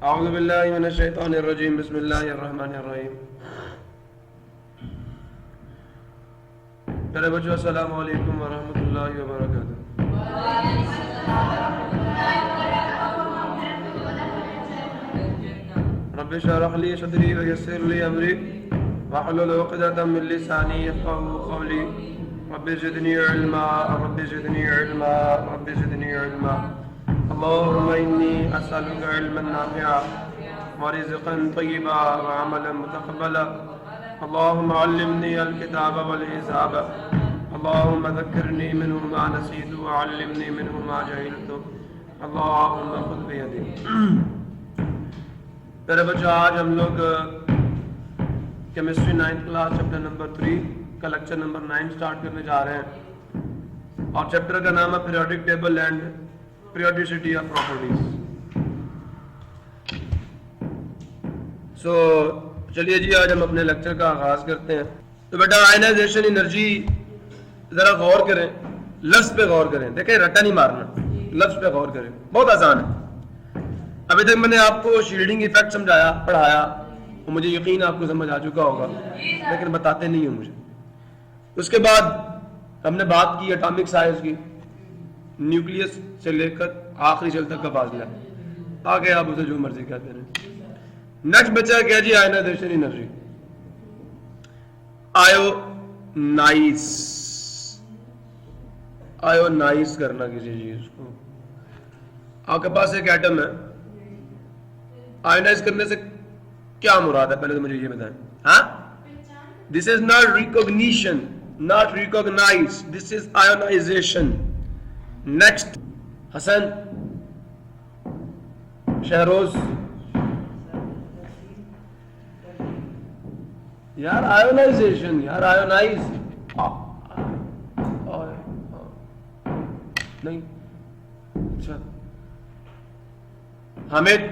اعوذ باللہ من الشیطان الرجیم بسم اللہ الرحمن الرحیم. میرے بچوں السلام علیکم ورحمۃ اللہ وبرکاتہ. رب اشرح لي صدري ويسر لي امري واحلل عقدة من لساني يفقهوا قولي. رب زدني علما رب زدني علما رب زدني علما. اللهم اني اسالك علما نافعا ورزقا طيبا وعملا متقبلا. اللهم علمني الكتاب والحساب. اللهم ذكرني منه ما نسيت وعلمني منه ما جهلت. اللهم خذ بيدي. میرے بچوں آج ہم لوگ chemistry 9th class chapter number 3 کا لیکچر نمبر 9 سٹارٹ کرنے جا رہے ہیں اور چیپٹر کا نام ہے periodic table and periodicity of properties. So چلیے جی آج ہم اپنے لیکچر کا آغاز کرتے ہیں. تو بیٹا آئنائزیشن انرجی ذرا غور کریں, لفظ پہ غور کریں. دیکھیں رٹا نہیں مارنا, لفظ پہ غور کریں, بہت آسان ہے. ابھی تک میں نے آپ کو شیلڈنگ ایفیکٹ سمجھایا پڑھایا, مجھے یقین آپ کو سمجھ آ چکا ہوگا, لیکن بتاتے نہیں ہوں مجھے. اس کے بعد ہم نے بات کی اٹامک سائز کی, نیوکلیس سے لے کر آخری شیل تک کا فاصلہ. آگے آپ اسے جو مرضی کہتے ہیں. نیکسٹ بچہ کیا جی آئنائزیشن انرجی. آئونائز کرنا کسی چیز کو. آپ کے پاس ایک ایٹم ہے, آئونائز کرنے سے کیا مراد ہے پہلے تو مجھے یہ بتائیں. ہاں, this is not recognition, not recognize, this is ionization. Next Hassan, Shehroz. یار آئونائزیشن, یار آئونائز نہیں. اچھا حامد,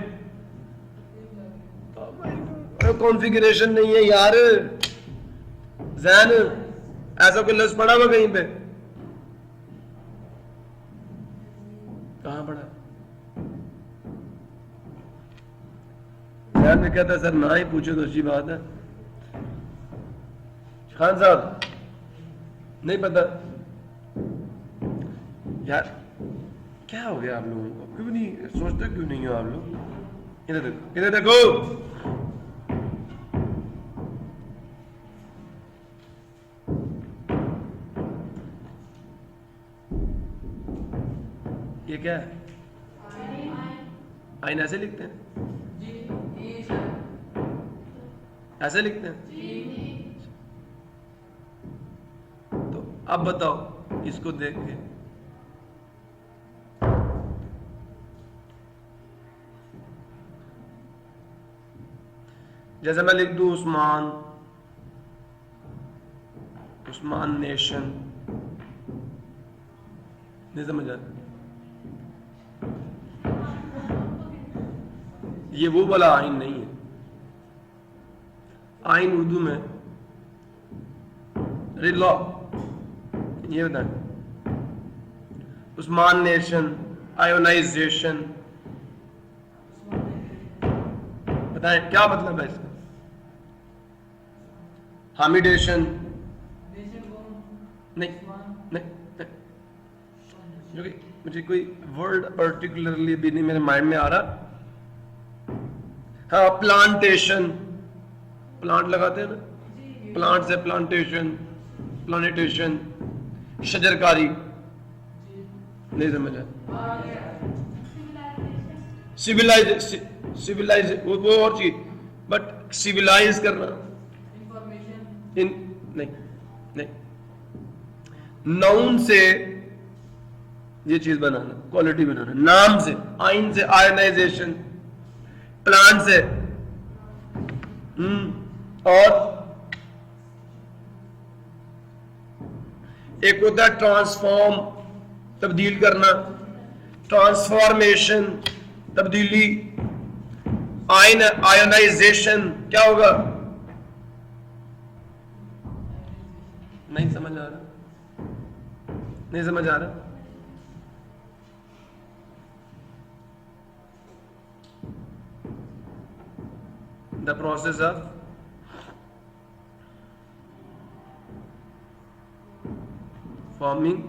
کانفیگریشن نہیں ہے یار. زین ایسا کوئی لفظ پڑھا ہوا کہیں پہ؟ کہاں پڑھا؟ یار میں کہتا سر نہ ہی پوچھو تو اچھی بات ہے. خان صاحب نہیں پتا یار کیا ہو گیا آپ لوگوں کو؟ کیوں نہیں سوچتے, کیوں نہیں ہو آپ لوگ؟ ادھر دیکھو, ادھر دیکھو. یہ کیا ہے؟ آئین ایسے لکھتے ہیں, ایسے لکھتے ہیں. تو اب بتاؤ اس کو دیکھ کے جیسے میں لکھ دوں عثمان, عثمان نیشن, نہیں سمجھ آتا. یہ وہ والا آئین نہیں ہے. آئین اردو میں لا, یہ بتائیں عثمان نیشن, آئونائزیشن, بتائیں کیا مطلب ہے اس کا؟ حامیڈیشن نہیں, جو کہ مجھے کوئی ورڈ پرٹیکولرلی بھی نہیں میرے مائنڈ میں آ رہا. ہاں پلانٹیشن, پلانٹ لگاتے ہیں نا, پلانٹ سے پلانٹیشن, پلانٹیشن. شجرکاری نہیں سمجھا. سیویلائز وہ اور چیز, بٹ سیویلائز کرنا نہیں. ناؤن سے یہ چیز بنانا, کوالٹی بنانا. نام سے, آئین سے آئنائزیشن, پلانٹ سے, اور ایک ہوتا ہے ٹرانسفارم, تبدیل کرنا, ٹرانسفارمیشن تبدیلی. آئونائزیشن کیا ہوگا؟ نہیں سمجھ آ رہا, نہیں سمجھ آ رہا. the process of forming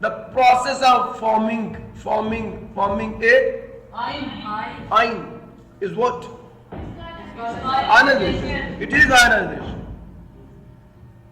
The process of forming a ion is what? Ionization. It is ionization.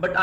But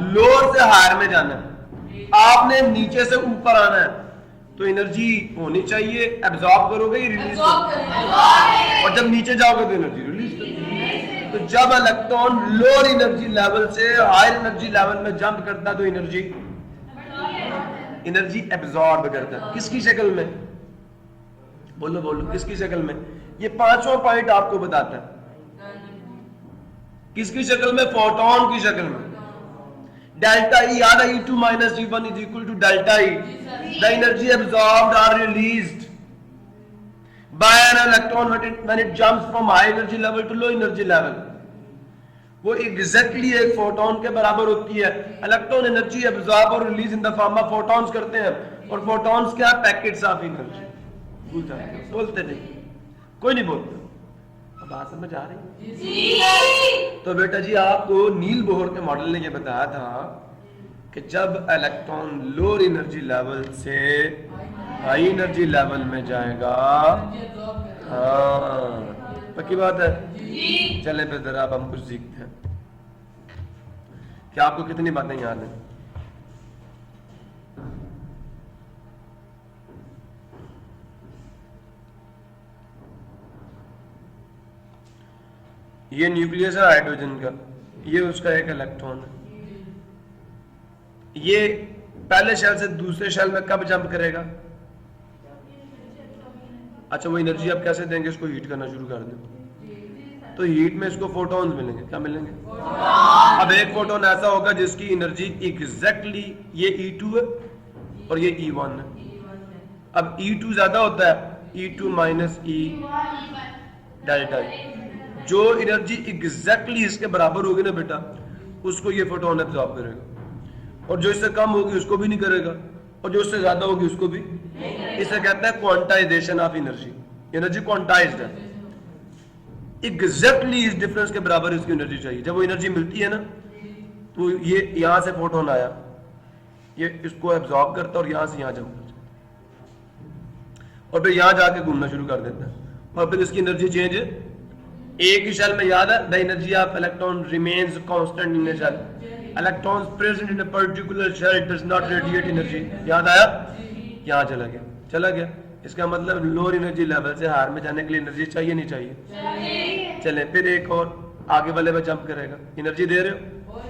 lower سے ہائر میں جانا ہے، آپ نے نیچے سے اوپر آنا ہے، تو انرجی ہونی چاہیے، ایبزارب کرو گے یا ریلیز کرو گے؟ اور جب نیچے جاؤ گے تو انرجی ریلیز کرو گے۔ تو جب الیکٹرون لوور انرجی لیول سے ہائر انرجی لیول میں جمپ کرتا ہے تو انرجی ایبزارب کرتا ہے۔ کس کی شکل میں؟ بولو بولو، کس کی شکل میں؟ یہ پانچواں پوائنٹ آپ کو بتاتا ہے کس کی شکل میں؟ فوٹون کی شکل میں۔ ڈیلٹا ای یاد ہے، E2 minus E1 is equal to delta E. The energy absorbed or released by an electron when it jumps from high energy level to low energy level. وہ ایگزیکٹلی ایک فوٹون کے برابر ہوتی ہے۔ الیکٹرون انرجی ایبزارب اور release in the form of photons کرتے ہیں، اور فوٹونز کیا؟ Packets of energy. بولتے نہیں، کوئی نہیں بولتا۔ اب بات سمجھ آ رہی ہے؟ تو بیٹا جی آپ کو نیل بوہر کے ماڈل نے یہ بتایا تھا کہ جب الیکٹرون لوور انرجی لیول سے ہائی انرجی لیول میں جائے گا، ہاں پکی بات ہے؟ چلیں پھر ذرا اب ہم کچھ سیکھتے ہیں۔ کیا آپ کو کتنی باتیں یاد ہیں؟ یہ نیوکلیس ہے ہائیڈروجن کا، یہ اس کا ایک الیکٹرون ہے۔ یہ پہلے شیل سے دوسرے شیل میں کب جمپ کرے گا؟ اچھا وہ انرجی آپ کیسے دیں گے؟ اس کو ہیٹ کرنا شروع کر دیں تو ہیٹ میں اس کو فوٹونز ملیں گے۔ کیا ملیں گے؟ اب ایک فوٹون ایسا ہوگا جس کی انرجی ایگزیکٹلی یہ E2 ہے اور یہ E1 ہے۔ اب E2 زیادہ ہوتا ہے، E2 minus E delta E، جو انرجی ایگزیکٹلی اس کے برابر ہوگی نا بیٹا، اس کو یہ فوٹون ایبزارب کرے گا، اور جو اس سے کم ہوگی اس کو بھی نہیں کرے گا، اور جو اس سے زیادہ ہوگی اس کو بھی۔ اسے کہتے ہیں quantization of energy. Energy quantised ہے، ایگزیکٹلی اس ڈفرنس کے برابر اس کی انرجی چاہیے۔ جب وہ انرجی ملتی ہے نا تو یہ یہاں سے فوٹون آیا، یہ اس کو ایبزارب کرتا ہے اور یہاں سے یہاں جمپ کرتا ہے، اور پھر یہاں جا کے گھومنا شروع کر دیتا ہے، اور پھر اس کی انرجی چینج ہے۔ ایک ہی شیل میں یاد ہے، the energy of electron remains constant in a shell. Electrons present in a particular shell does not radiate energy. یاد آیا؟ یہاں چلا گیا۔ اس کا مطلب لوور انرجی لیول سے ہائر میں جانے کے لیے انرجی چاہیے نہیں چاہیے؟ چلیں پھر ایک اور آگے والے میں جمپ کرے گا، انرجی دے رہے ہو،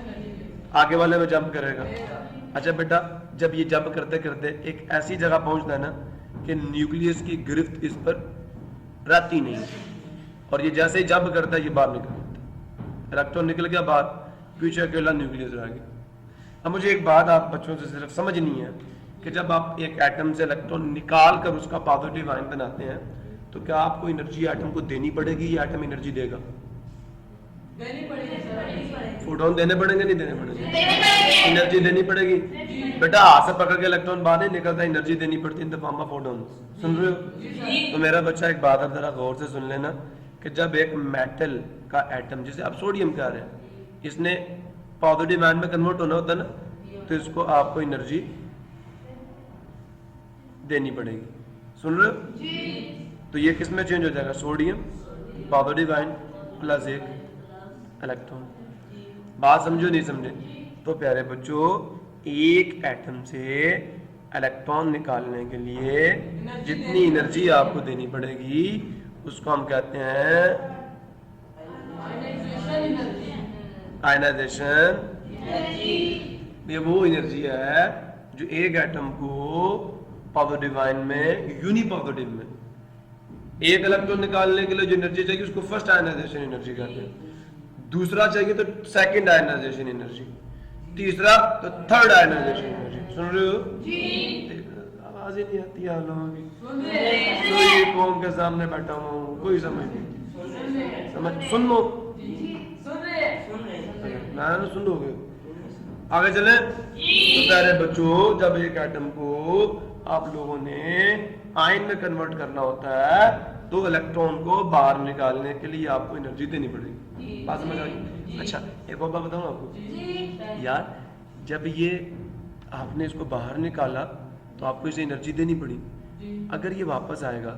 آگے والے میں جمپ کرے گا۔ اچھا بیٹا جب یہ جمپ کرتے کرتے ایک ایسی جگہ پہنچتا ہے نا کہ نیوکلیس کی گرفت اس پر رہتی نہیں، اور یہ جیسے ہی جمپ کرتا ہے یہ باہر نکل جاتا ہے، الیکٹرون نکل گیا باہر، پیچھے اکیلا نیوکلیس رہ گیا۔ اب مجھے ایک بات آپ بچوں سے صرف سمجھنی ہے کہ جب آپ ایک ایٹم سے الیکٹرون نکال کر اس کا پازیٹیو آئن بناتے ہیں تو کیا آپ کو انرجی ایٹم کو دینی پڑے گی یا ایٹم انرجی دے گا؟ فوٹون دینے پڑیں گے نہیں دینے پڑیں گے؟ انرجی دینی پڑے گی بیٹا، ہاتھ سے پکڑ کے الیکٹرون باہر نہیں نکلتا، انرجی دینی پڑتی ہے، فارم آف فوٹون۔ سن رہے ہو؟ تو میرا بچہ ایک بات ذرا غور سے سن لینا کہ جب ایک میٹل کا ایٹم جسے آپ سوڈیم کہہ رہے ہیں، اس نے پازیٹیو آئن میں کنورٹ ہونا ہوتا ہے نا، تو اس کو آپ کو انرجی دینی پڑے گی۔ سن رہے ہو؟ تو یہ کس میں چینج ہو جائے گا؟ سوڈیم پازیٹیو آئن پلس ایک الیکٹرون۔ بات سمجھو نہیں سمجھے؟ تو پیارے بچوں ایک ایٹم سے الیکٹرون نکالنے کے لیے جتنی انرجی آپ کو دینی پڑے گی اس کو ہم کہتے ہیں آئنائزیشن۔ یہ وہ انرجی ہے جو ایک ایٹم کو پازیٹیو آئن میں یونی پازیٹیو میں ایک الیکٹرون نکالنے کے لیے جو انرجی چاہیے اس کو فرسٹ آئنائزیشن انرجی کہتے ہیں، دوسرا چاہیے تو سیکنڈ آئنائزیشن انرجی، تیسرا تو تھرڈ آئنائزیشن انرجی۔ سن رہے ہو؟ آواز ہی نہیں آتی ہے لوگوں کی، کوئی قوم کے سامنے بیٹھا ہوں کوئی سمجھ نہیں، سمجھ سن لو، میں سن لو گے۔ آگے چلیں تو پیارے بچوں جب ایک ایٹم کو آپ لوگوں نے آئن میں کنورٹ کرنا ہوتا ہے تو الیکٹرون کو باہر نکالنے کے لیے آپ کو انرجی دینی پڑے گی۔ بات سمجھ آئی؟ اچھا ایک اور بات بتاؤں آپ کو، یار جب یہ آپ نے اس کو باہر نکالا تو آپ کو اسے انرجی دینی پڑی، اگر یہ واپس آئے گا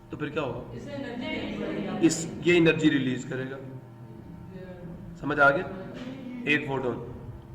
تو پھر کیا ہوگا؟ یہ انرجی ریلیز کرے گا۔ سمجھ آ گیا؟ ایک فوٹون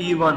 E1,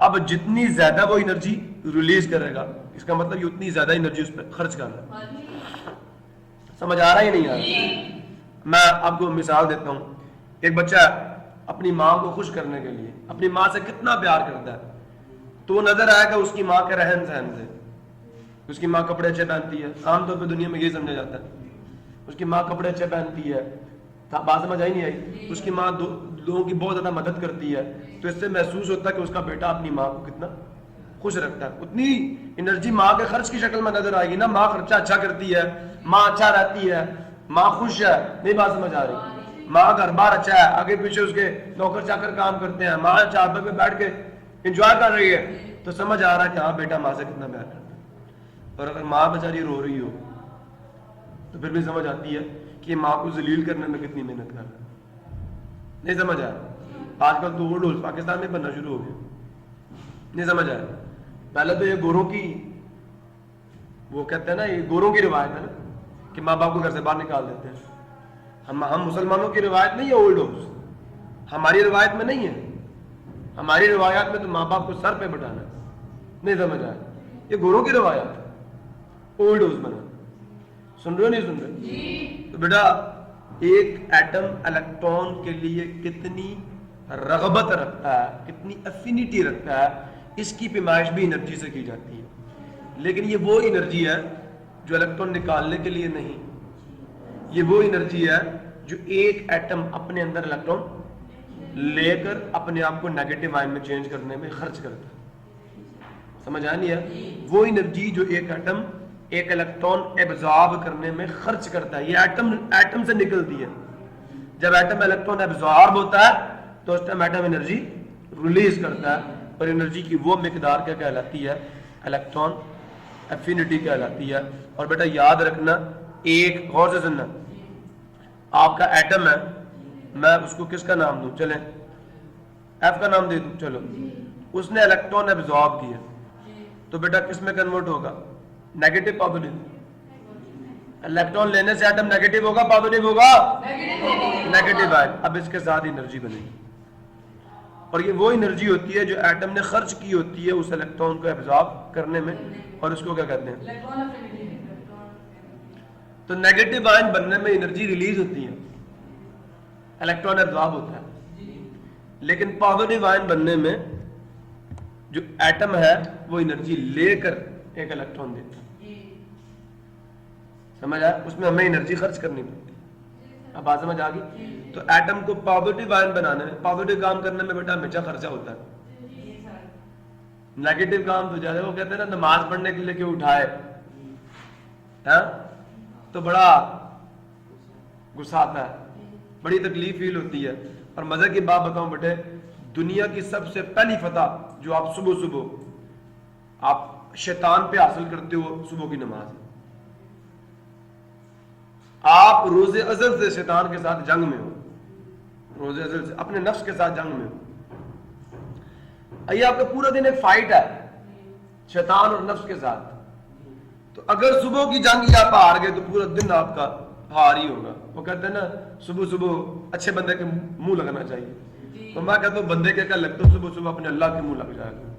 اب جتنی زیادہ وہ انرجی ریلیز کرے گا اس کا مطلب یہ اتنی زیادہ انرجی اس پہ خرچ کر رہا ہے. سمجھ آ رہا ہے نہیں آ رہا؟ میں آپ کو مثال دیتا ہوں. ایک بچہ اپنی ماں کو خوش کرنے کے لیے اپنی ماں سے کتنا پیار کرتا ہے تو وہ نظر آئے گا اس کی ماں کے رہن سہن سے. اس کی ماں کپڑے اچھے پہنتی ہے, عام طور پہ دنیا میں یہ سمجھا جاتا ہے اس کی ماں کپڑے اچھے پہنتی ہے, بات سمجھ آئی نہیں آئی؟ اس کی ماں لوگوں کی بہت زیادہ مدد کرتی ہے تو اس سے محسوس ہوتا ہے کہ اس کا بیٹا اپنی ماں کو کتنا خوش رکھتا ہے. اتنی انرجی ماں کے خرچ کی شکل میں نظر آئے گی نا. ماں خرچہ اچھا کرتی ہے, ماں اچھا رہتی ہے, ماں خوش ہے. نہیں بات سمجھ آ رہی؟ ماں گھر بار اچھا ہے, آگے پیچھے اس کے نوکر چاکر کام کرتے ہیں, ماں چادر پہ بیٹھ کے انجوائے کر رہی ہے تو سمجھ آ رہا ہے کہ ہاں بیٹا ماں سے کتنا پیار کرتا ہے. اور اگر ماں بیچاری رو رہی ہو تو پھر بھی سمجھ آتی ہے کہ یہ ماں کو ذلیل کرنے میں کتنی محنت کر رہا ہے. نہیں سمجھ آیا؟ آج کل تو اردو پاکستان میں بننا شروع ہو گیا. نہیں سمجھ آیا؟ پہلے تو یہ گوروں کی وہ کہتے ہیں نا, یہ گوروں کی روایت ہے نا کہ ماں باپ کو گھر سے باہر نکال دیتے ہیں. ہم مسلمانوں کی روایت نہیں ہے اولڈ ہاؤس, ہماری روایت میں نہیں ہے. ہماری روایات میں تو ماں باپ کو سر پہ بٹھانا ہے. نہیں سمجھ آیا؟ یہ گوروں کی روایت ہے, اولڈ ہاؤس بنا. سن رہے ہو نہیں سن رہے؟ تو بیٹا ایک ایٹم الیکٹران کے لیے کتنی رغبت رکھتا ہے, کتنی افینٹی رکھتا ہے, اس کی پیمائش بھی انرجی سے کی جاتی ہے. لیکن یہ وہ انرجی ہے جو الیکٹران نکالنے کے لیے نہیں, یہ وہ انرجی ہے جو ایک ایٹم اپنے اندر الیکٹران لے کر اپنے آپ کو نیگیٹو آئن میں چینج کرنے میں خرچ کرتا ہے. سمجھ آ نہیں ہے؟ وہ انرجی جو ایک ایٹم ایک الیکٹران ایبزارب کرنے میں خرچ کرتا ہے, یہ ایٹم سے نکلتی ہے. جب ایٹم الیکٹران ایبزارب ہوتا ہے تو اس ٹائم ایٹم انرجی ریلیز کرتا ہے, اور انرجی کی وہ مقدار کیا کہلاتی ہے؟ الیکٹران افینٹی کہلاتی ہے. اور بیٹا یاد رکھنا, ایک غور سے سننا, آپ کا ایٹم ہے, میں اس کو کس کا نام دوں؟ چلیں ایف کا نام دے دوں. چلو, اس نے الیکٹران ایبزارب کیا تو بیٹا کس میں کنورٹ ہوگا؟ Negative positive. الیکٹران لینے سے ایٹم نیگیٹو ہوگا پازیٹو ہوگا؟ نیگیٹو ہے. اب اس کے ساتھ انرجی بنے گی, اور یہ وہ انرجی ہوتی ہے جو ایٹم نے خرچ کی ہوتی ہے اس الیکٹران کو ایبزارب کرنے میں, اور اس کو کیا کہتے ہیں؟ تو نیگیٹو آئن بننے میں انرجی ریلیز ہوتی ہے, الیکٹران ایبزارب ہوتا ہے. لیکن پازیٹو آئن بننے میں جو ایٹم ہے وہ انرجی لے کر ایک الیکٹران دیتا ہے. سمجھ آیا؟ اس میں ہمیں انرجی خرچ کرنی پڑتی ہے. اب بات سمجھ آ گئی؟ تو ایٹم کو پازیٹو آئن بنانے میں, پازیٹو کام کرنے میں بیٹا ہمیشہ خرچہ ہوتا ہے. نیگیٹو کام تو جیسے وہ کہتے ہیں نا, نماز پڑھنے کے لیے کیوں اٹھائے تو بڑا غصہ آتا ہے, بڑی تکلیف فیل ہوتی ہے. اور مزے کی بات بتاؤں بیٹے, دنیا کی سب سے پہلی فتح جو آپ صبح آپ شیطان پہ حاصل کرتے ہو صبح کی نماز. آپ روز ازل سے شیطان کے ساتھ جنگ میں ہو, روز ازل سے اپنے نفس کے ساتھ جنگ میں ہو. یہ آپ کا پورا دن ایک فائٹ ہے شیطان اور نفس کے ساتھ. تو اگر صبح کی جنگ آپ ہار گئے تو پورا دن آپ کا ہار ہی ہوگا. وہ کہتے ہیں نا صبح اچھے بندے کے منہ لگنا چاہیے, تو میں کہتا ہوں بندے کے کیا لگتا ہوں صبح اپنے اللہ کے منہ لگ جائے گا,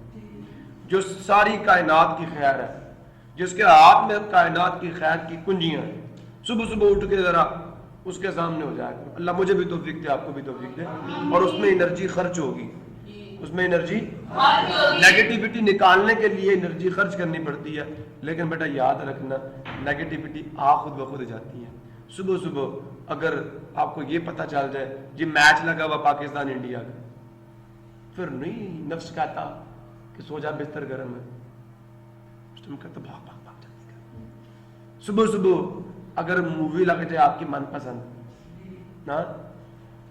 جو ساری کائنات کی خیر ہے, جس کے ہاتھ میں کائنات کی خیر کی کنجیاں ہیں. صبح اٹھ کے ذرا اس کے سامنے ہو جائے گا. اللہ مجھے بھی توفیق دے, آپ کو بھی توفیق دے, اور اس میں انرجی خرچ ہوگی. اس میں انرجی نیگیٹیوٹی نکالنے کے لیے انرجی خرچ کرنی پڑتی ہے. لیکن بیٹا یاد رکھنا, نیگیٹیوٹی خود بخود جاتی ہے. صبح اگر آپ کو یہ پتہ چل جائے جی میچ لگا ہوا پاکستان انڈیا کا, پھر نہیں نفس کہتا کہ سو جا بستر گرم ہے, تم کہتے بھاگ جلدی کر. صبح اگر مووی لگ جائے آپ کی من پسند نا,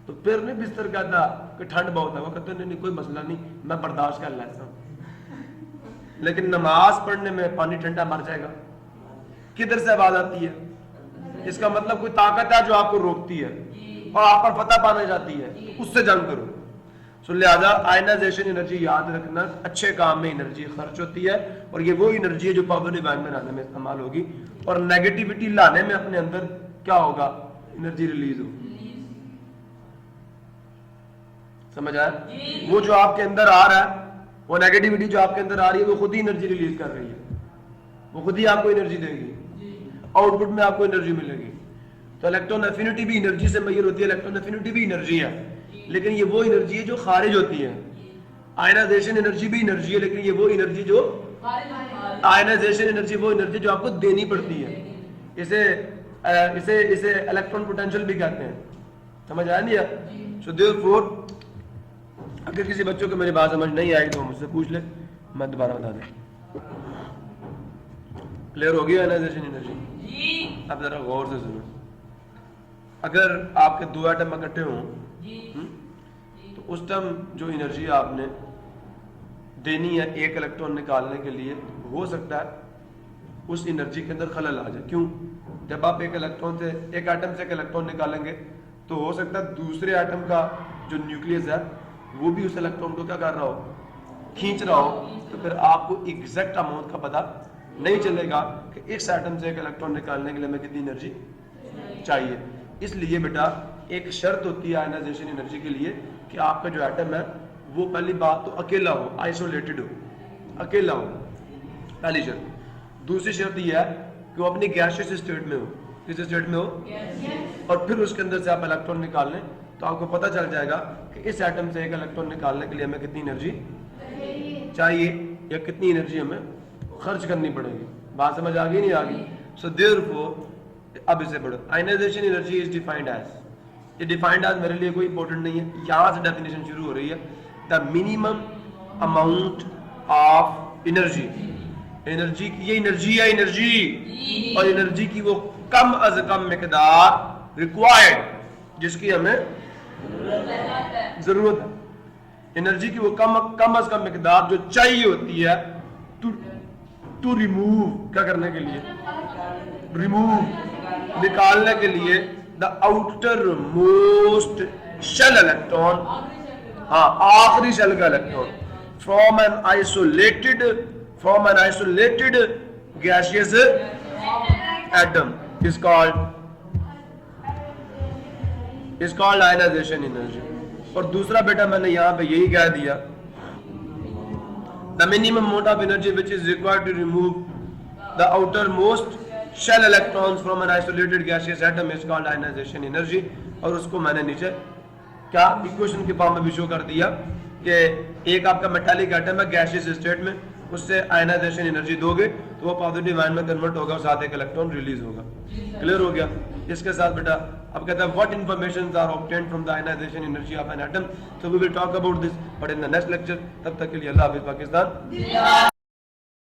تو پھر نہیں بستر کہتا کہ ٹھنڈ بہت ہے, وہ کہتے نہیں کوئی مسئلہ نہیں میں برداشت کر لیتا ہوں. لیکن نماز پڑھنے میں پانی ٹھنڈا مر جائے گا. کدھر سے آواز آتی ہے؟ اس کا مطلب کوئی طاقت ہے جو آپ کو روکتی ہے اور آپ پر فتح پانے جاتی ہے, اس سے جنگ کرو. سو لہذا آئنائزیشن انرجی یاد رکھنا, اچھے کام میں انرجی خرچ ہوتی ہے, اور یہ وہ انرجی ہے جو پازیٹو آئن بنانے میں استعمال ہوگی, اور نیگیٹیوٹی لانے میں اپنے اندر کیا ہوگا؟ انرجی ریلیز ہوگی. سمجھ آیا؟ وہ جو آپ کے اندر آ رہا ہے وہ نیگیٹیوٹی جو آپ کے اندر آ رہی ہے وہ خود ہی انرجی ریلیز کر رہی ہے, وہ خود ہی آپ کو انرجی دے گی, آؤٹ پٹ میں آپ کو انرجی ملے گی. تو الیکٹران افینٹی بھی انرجی سے میئر ہوتی ہے, الیکٹران افینٹی بھی انرجی ہے, لیکن یہ وہ انرجی ہے جو خارج ہوتی ہے. آئنائزیشن انرجی بھی انرجی ہے, لیکن یہ وہ انرجی جو آئنائزیشن انرجی وہ انرجی جو آپ کو دینی پڑتی ہے. اسے الیکٹران پوٹینشیل بھی کہتے ہیں. سمجھ آیا نہیں ہے؟ سو دیئر فور اگر کسی بچوں کو میری بات سمجھ نہیں آئی تو مجھ سے پوچھ لے, میں دوبارہ بتا دوں. کلیئر ہو گیا آئنائزیشن انرجی؟ اب ذرا غور سے سنو. اگر آپ کے دو ایٹم اکٹھے ہوں تو اس ٹائم جو انرجی آپ نے دینی ہے ایک الیکٹران نکالنے کے لیے, ہو سکتا ہے اس انرجی کے اندر خلل آ جائے. کیوں؟ جب آپ ایک ایٹم سے ایک الیکٹران نکالیں گے تو ہو سکتا ہے دوسرے ایٹم کا جو نیوکلیس ہے وہ بھی اس الیکٹران کو کیا کر رہا ہو, کھینچ رہا ہو. تو پھر آپ کو ایگزیکٹ اماؤنٹ کا پتہ نہیں چلے گا کہ اس ایٹم سے ایک الیکٹران نکالنے کے لیے ہمیں کتنی انرجی چاہیے. اس لیے بیٹا ایک شرط ہوتی ہے آئنائزیشن انرجی کے لیے کہ آپ کا جو ایٹم ہے وہ پہلی بات تو اکیلا ہو, آئسولیٹڈ ہو, اکیلا ہو, پہلی شرط. دوسری شرط یہ ہے کہ وہ اپنی گیسیس اسٹیٹ میں ہو. کس اسٹیٹ میں ہو؟ اور پھر اس کے اندر سے آپ الیکٹران نکال لیں تو آپ کو پتہ چل جائے گا کہ اس ایٹم سے ایک الیکٹران نکالنے کے لیے ہمیں کتنی انرجی چاہیے یا کتنی انرجی ہمیں خرچ کرنی پڑے گی. بات سمجھ آ گئی نہیں آ گئی؟ سو دیئر فور اب اسے پڑھو. Ionisation energy is defined as, یہ ڈیفائنڈ ایز میرے لیے کوئی امپورٹنٹ نہیں ہے, یہاں سے ڈیفینیشن شروع ہو رہی ہے. The minimum amount of energy, energy کی یہ انرجی ہے انرجی, اور انرجی کی وہ کم از کم مقدار ریکوائرڈ جس کی ہمیں ضرورت ہے. انرجی کی وہ کم از کم مقدار جو چاہیے ہوتی ہے ٹو ریموو, کیا کرنے کے لیے, ریموو, نکالنے کے لیے the outer most shell electron, ہاں آخری شیل کا electron, from an isolated gaseous atom is called ionization energy. اور دوسرا بیٹا میں نے یہاں پہ یہی کہہ دیا, the minimum amount of energy which is required to remove the outermost shell electrons from an isolated gaseous atom is called ionization energy. اور اس کو میں نے نیچے کیا ایکویشن کے فارم میں بھی شو کر دیا کہ ایک آپ کا میٹالک ایٹم ہے گیسیس اسٹیٹ میں, اس سے آئنائزیشن انرجی دو گے تو وہ پازیٹیو آئن میں کنورٹ ہوگا, ساتھ ایک الیکٹران ریلیز ہوگا. کلیئر ہو گیا؟ اس کے ساتھ بیٹا اب کہتا ہے what informations are obtained from the ionization energy of an atom. So we will talk about this but in the next lecture. تب تک کے لیے اللہ حافظ پاکستان.